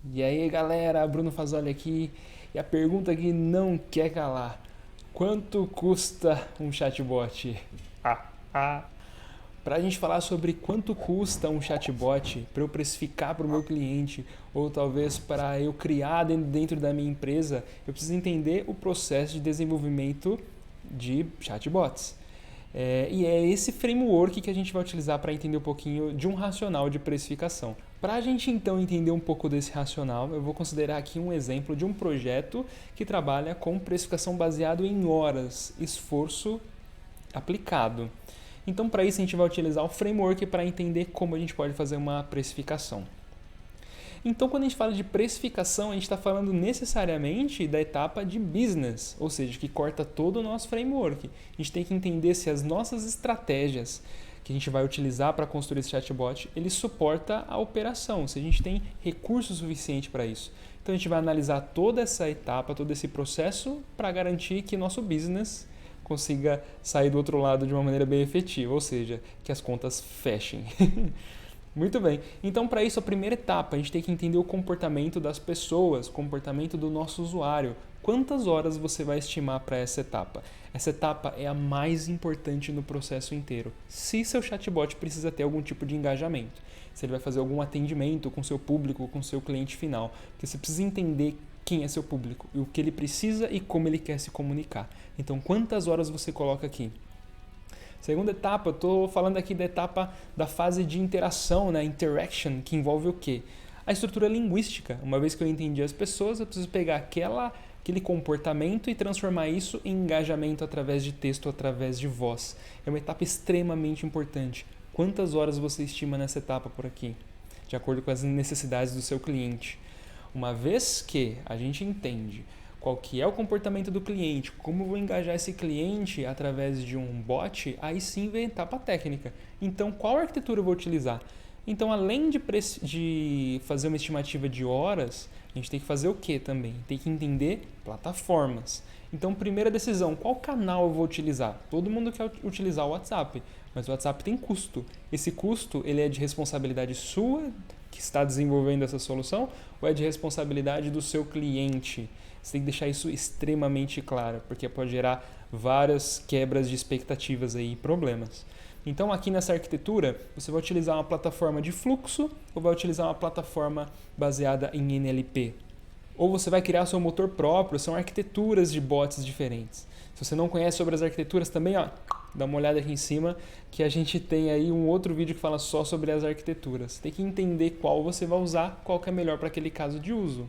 E aí galera, Bruno Fazoli aqui e a pergunta que não quer calar: quanto custa um chatbot? Ah, ah. Para a gente falar sobre quanto custa um chatbot para eu precificar para o meu cliente ou talvez para eu criar dentro da minha empresa, eu preciso entender o processo de desenvolvimento de chatbots. E é esse framework que a gente vai utilizar para entender um pouquinho de um racional de precificação. Para a gente então entender um pouco desse racional, eu vou considerar aqui um exemplo de um projeto que trabalha com precificação baseado em horas, esforço aplicado. Então, para isso, a gente vai utilizar o framework para entender como a gente pode fazer uma precificação. Então, quando a gente fala de precificação, a gente está falando necessariamente da etapa de business, ou seja, que corta todo o nosso framework. A gente tem que entender se as nossas estratégias que a gente vai utilizar para construir esse chatbot, ele suporta a operação, se a gente tem recurso suficiente para isso. Então, a gente vai analisar toda essa etapa, todo esse processo para garantir que nosso business consiga sair do outro lado de uma maneira bem efetiva, ou seja, que as contas fechem. Muito bem. Então, para isso, a primeira etapa, a gente tem que entender o comportamento das pessoas, o comportamento do nosso usuário. Quantas horas você vai estimar para essa etapa? Essa etapa é a mais importante no processo inteiro. Se seu chatbot precisa ter algum tipo de engajamento, se ele vai fazer algum atendimento com seu público, com seu cliente final, porque você precisa entender quem é seu público, e o que ele precisa e como ele quer se comunicar. Então, quantas horas você coloca aqui? Segunda etapa, eu estou falando aqui da etapa da fase de interação, né? Interaction, que envolve o quê? A estrutura linguística. Uma vez que eu entendi as pessoas, eu preciso pegar aquele comportamento e transformar isso em engajamento através de texto, através de voz. É uma etapa extremamente importante. Quantas horas você estima nessa etapa por aqui? De acordo com as necessidades do seu cliente. Uma vez que a gente entende qual que é o comportamento do cliente, como eu vou engajar esse cliente através de um bot, aí sim vem a etapa técnica. Então, qual arquitetura eu vou utilizar? Então, além de fazer uma estimativa de horas, a gente tem que fazer o que também? Tem que entender plataformas. Então, primeira decisão, qual canal eu vou utilizar? Todo mundo quer utilizar o WhatsApp, mas o WhatsApp tem custo. Esse custo ele é de responsabilidade sua, que está desenvolvendo essa solução, ou é de responsabilidade do seu cliente? Você tem que deixar isso extremamente claro, porque pode gerar várias quebras de expectativas aí, e problemas. Então, aqui nessa arquitetura, você vai utilizar uma plataforma de fluxo ou vai utilizar uma plataforma baseada em NLP. Ou você vai criar seu motor próprio, são arquiteturas de bots diferentes. Se você não conhece sobre as arquiteturas também, ó, dá uma olhada aqui em cima, que a gente tem aí um outro vídeo que fala só sobre as arquiteturas. Tem que entender qual você vai usar, qual que é melhor para aquele caso de uso.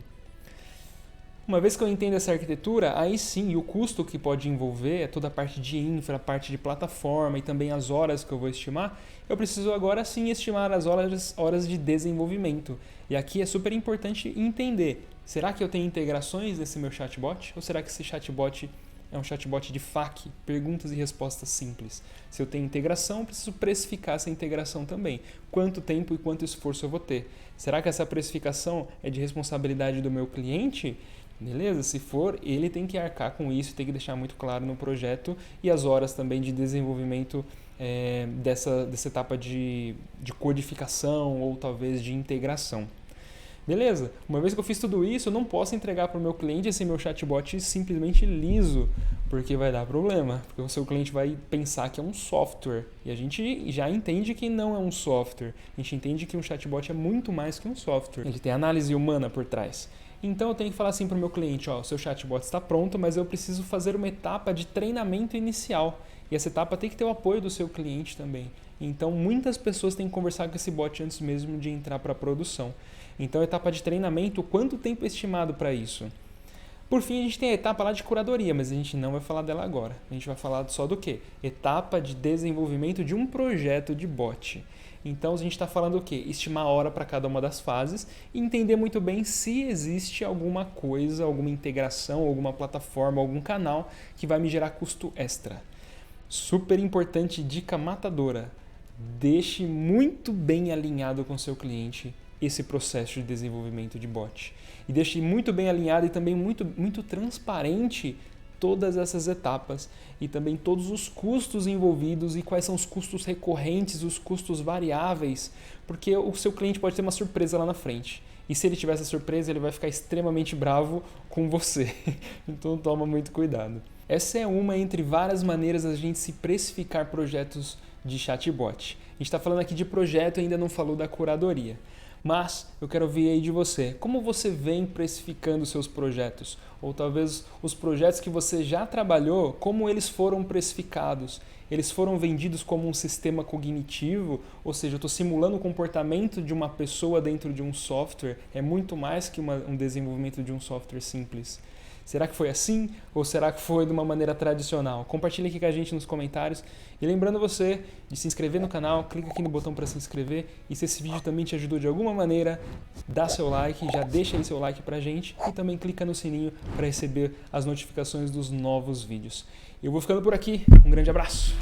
Uma vez que eu entendo essa arquitetura, aí sim, e o custo que pode envolver é toda a parte de infra, a parte de plataforma e também as horas que eu vou estimar, eu preciso agora sim estimar as horas de desenvolvimento. E aqui é super importante entender, será que eu tenho integrações nesse meu chatbot? Ou será que esse chatbot é um chatbot de FAQ, perguntas e respostas simples? Se eu tenho integração, eu preciso precificar essa integração também. Quanto tempo e quanto esforço eu vou ter? Será que essa precificação é de responsabilidade do meu cliente? Beleza? Se for, ele tem que arcar com isso, tem que deixar muito claro no projeto e as horas também de desenvolvimento dessa etapa de codificação ou talvez de integração. Beleza? Uma vez que eu fiz tudo isso, eu não posso entregar para o meu cliente esse meu chatbot simplesmente liso, porque vai dar problema, porque o seu cliente vai pensar que é um software, e a gente já entende que não é um software, a gente entende que um chatbot é muito mais que um software, ele tem análise humana por trás. Então eu tenho que falar assim para o meu cliente, ó, o seu chatbot está pronto, mas eu preciso fazer uma etapa de treinamento inicial, e essa etapa tem que ter o apoio do seu cliente também. Então muitas pessoas têm que conversar com esse bot antes mesmo de entrar para a produção. Então, a etapa de treinamento, quanto tempo é estimado para isso? Por fim, a gente tem a etapa lá de curadoria, mas a gente não vai falar dela agora. A gente vai falar só do quê? Etapa de desenvolvimento de um projeto de bot. Então, a gente está falando o quê? Estimar a hora para cada uma das fases e entender muito bem se existe alguma coisa, alguma integração, alguma plataforma, algum canal que vai me gerar custo extra. Super importante, dica matadora. Deixe muito bem alinhado com o seu cliente esse processo de desenvolvimento de bot. E deixe muito bem alinhado e também muito transparente todas essas etapas e também todos os custos envolvidos e quais são os custos recorrentes, os custos variáveis, porque o seu cliente pode ter uma surpresa lá na frente. E se ele tiver essa surpresa, ele vai ficar extremamente bravo com você. Então toma muito cuidado. Essa é uma entre várias maneiras da gente se precificar projetos de chatbot. A gente está falando aqui de projeto e ainda não falou da curadoria. Mas eu quero ouvir aí de você. Como você vem precificando seus projetos? Ou talvez os projetos que você já trabalhou, como eles foram precificados? Eles foram vendidos como um sistema cognitivo? Ou seja, eu estou simulando o comportamento de uma pessoa dentro de um software. É muito mais que um desenvolvimento de um software simples. Será que foi assim ou será que foi de uma maneira tradicional? Compartilhe aqui com a gente nos comentários. E lembrando você de se inscrever no canal, clica aqui no botão para se inscrever. E se esse vídeo também te ajudou de alguma maneira, dá seu like, já deixa aí seu like pra gente. E também clica no sininho para receber as notificações dos novos vídeos. Eu vou ficando por aqui, um grande abraço!